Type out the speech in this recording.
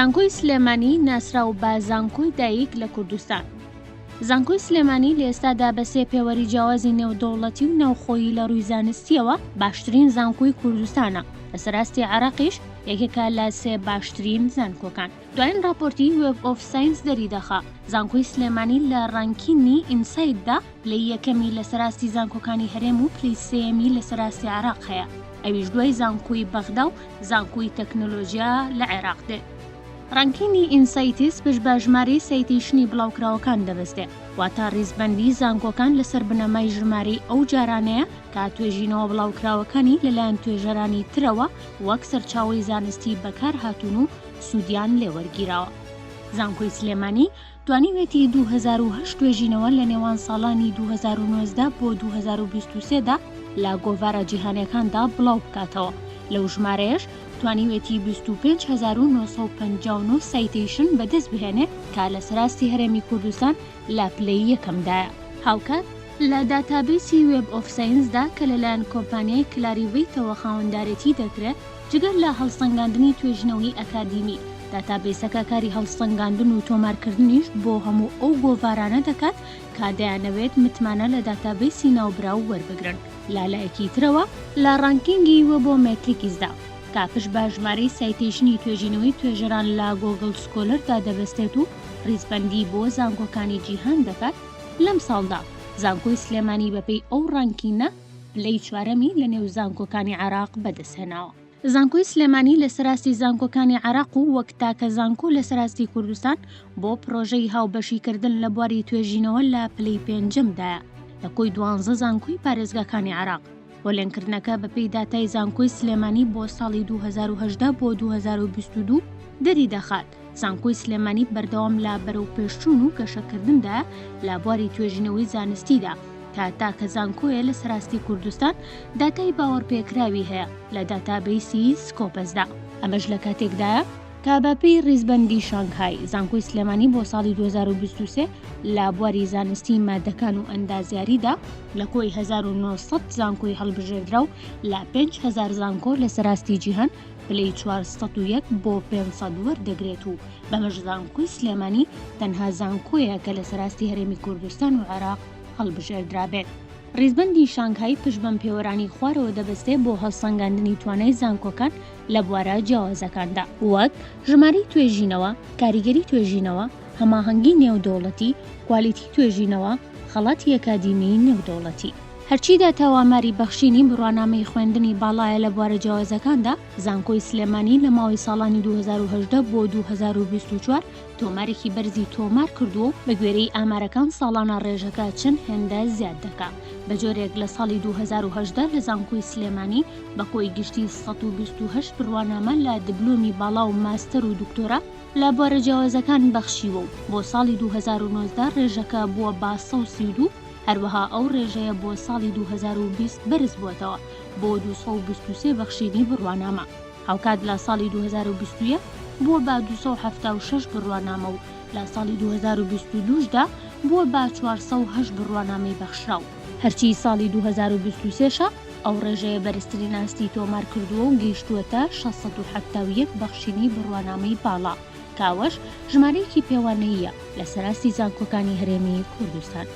زانکۆی سلێمانی ناسراو بە زانکۆی دایک لە کوردستان. زانکۆی سلێمانی لە ئێستادا بە سێ پێوەری جیاوازی نێودەوڵەتی و ناوخۆیی لە ڕووی زانستیەوە باشترین زانکۆی کوردستانە. لە سەراستی عێراقیش یەکێکە لە سێ باشترین زانکۆکان. دوایین راپۆرتی وێب ئۆف ساینس دەریدەخا زانکۆی سلێمانی لە ڕانکینی ئینسایتدا پلەی یەکەمی لە سەراستی زانکۆکانی هەرێم و پلەی سێیەمی لە سەراستی عێراق هەیە. ئەویش دوای زانکۆی بەغدا و زانکۆی تەکنۆلۆژیا لە عێراق دێ. ڕانکینی ئینسایتس پشت بە ژمارەی سایتیشنی بڵاوکراوەکان دەبەستێ، واتە ڕیزبەندی زانکۆکان لەسەر بنەمای ژمارەی ئەو جارانەیە کە توێژینەوە بڵاوکراوەکانی لەلایەن توێژەرانی ترەوە وەک سەرچاوەی زانستی بەکار هاتوون و سوودیان لێوەرگیراوە. زانکۆی سلێمانی توانیوێتی 2008 توێژینەوە لە نێوان ساڵانی 2019 بۆ 2023 دا لە گۆڤارە جیهانیەکاندا بڵاو بکاتەوە. لەو ژمارەیەش توانیوێتی 25959 سایتیشن بەدەست بهێنێ کە لە سەراستی هەرێمی کوردستان لە پلەی یەکەمدایە. هاوکات لە داتابیسی وێب ئۆف ساینسدا کە لەلایەن کۆمپانیای کلاریڤیتەوە خاوەندارێتی دەکرێت، جگەر لە هەڵسەنگاندنی توێژنەوەی ئەکادیمی، داتابیسەکە کاری هەڵسەنگاندن و تۆمارکردنیش بۆ هەموو ئەو گۆڤارانە دەکات کە دەیانەوێت متمانە لە داتابیسی ناوبراو وەربگرن. لالایەکی ترەوە لە ڕانکینگی وەبۆمێتریکسدا کە پشت بە ژمارەی سایتیشنی توێژینەوەی توێژەران لە گۆگڵ سکۆلەردا دەبەستێت و ڕیزبەندی بۆ زانکۆکانی جیهان دەکات. لەم ساڵدا زانکۆی سلێمانی بەپێی ئەو ڕانکینە پلەی چوارەمی لە نێو زانکۆکانی عێراق بەدەستهێناوە. زانکۆی سلێمانی لە سەراستی زانکۆکانی عێراق و وەک تاکە زانکۆ لە سەراستی کوردستان بۆ پرۆژەی هاوبەشیکردن لە بواری توێژینەوە لە پلەی پێنجەمدایە لە کۆی 12 زانکۆی پارێزگاکانی عێراق. هۆلێنکردنەکە بەپێی داتای زانکۆی سلێمانی بۆ ساڵی 2018 بۆ 2022 دەری دەخات. زانکۆی سلێمانی بەردەوام لە بەرەو پێشچوون و گەشەکردندا لە بواری توێژینەوەی زانستیدا تا تاکە زانکۆیە لە سەراستی کوردستان داتای باوەڕپێکراوی هەیە لە داتابیسی سکۆپەسدا. ئەمەش لە کاتێکدایە کە بەپێی ڕیزبەندی شانگهای زانکۆی سلێمانی بۆ ساڵی 2023 لە بواری زانستی مادەکان و ئەندازیاریدا لە کۆی 1900 زانکۆی هەڵبژێردرا و لە 5000 زانکۆ لە سەراستی جیهان پلەی 401 بۆ 500 وەردەگرێت و بەمەش زانکۆی سلێمانی تەنها زانکۆیە کە لە سەراستی هەرێمی کوردستان و عێراق هەڵبژێردرابێت. ڕیزبەندی شانگهای پشت بەم پێوەرانی خوارەوە دەبەستێ بۆ هەڵسەنگاندنی توانای زانکۆکان لە بوارە جیاوازەکاندا، وەک ژمارەی توێژینەوە، کاریگەری توێژینەوە، هەماهەنگی نێودەوڵەتی، کوالیتی توێژینەوە، خەڵاتی ئەکادیمی نێودەوڵەتی. هەرچیدا تاواماری بەخشینی بڕوانامەی خوێندنی باڵایە لە بوارە جیاوازەکاندا، زانکۆی سلێمانی لە ماوەی ساڵانی 2018 بۆ 2024 تۆمارێکی بەرزی تۆمار کردووە و بە گوێرەی ئامارەکان ساڵانە ڕێژەکە چەند هێندە زیاد دەکات. بە جۆرێک لە ساڵی 2018 لە زانکۆی سلێمانی بە کۆی گشتی 128 بڕوانامە لە دبلۆمی باڵا و ماستەر و دکتۆرا لە بوارە جیاوازەکان بەخشیوە و بۆ ساڵی 2019 ڕێژەکە بووە بە 132. هەروەها ئەو ڕێژەیە بۆ ساڵی 2020 بەرز بووەتەوە بۆ 223 بەخشینی بڕوانامە. هاوکات لە ساڵی 2021 بووە بە 276 بڕوانامە و لە ساڵی 2022دا بووە بە 408 بڕوانامەی بەخشراو. هەرچی ساڵی 2023 ئەو ڕێژەیە بەرزترین ئاستی تۆمار کردووە و گەیشتووەتە 671 بەخشینی بڕوانامەی باڵا، کاوەش ژمارەیەکی پێوانەییە لە سەراستی زانکۆکانی هەرێمی کوردستان.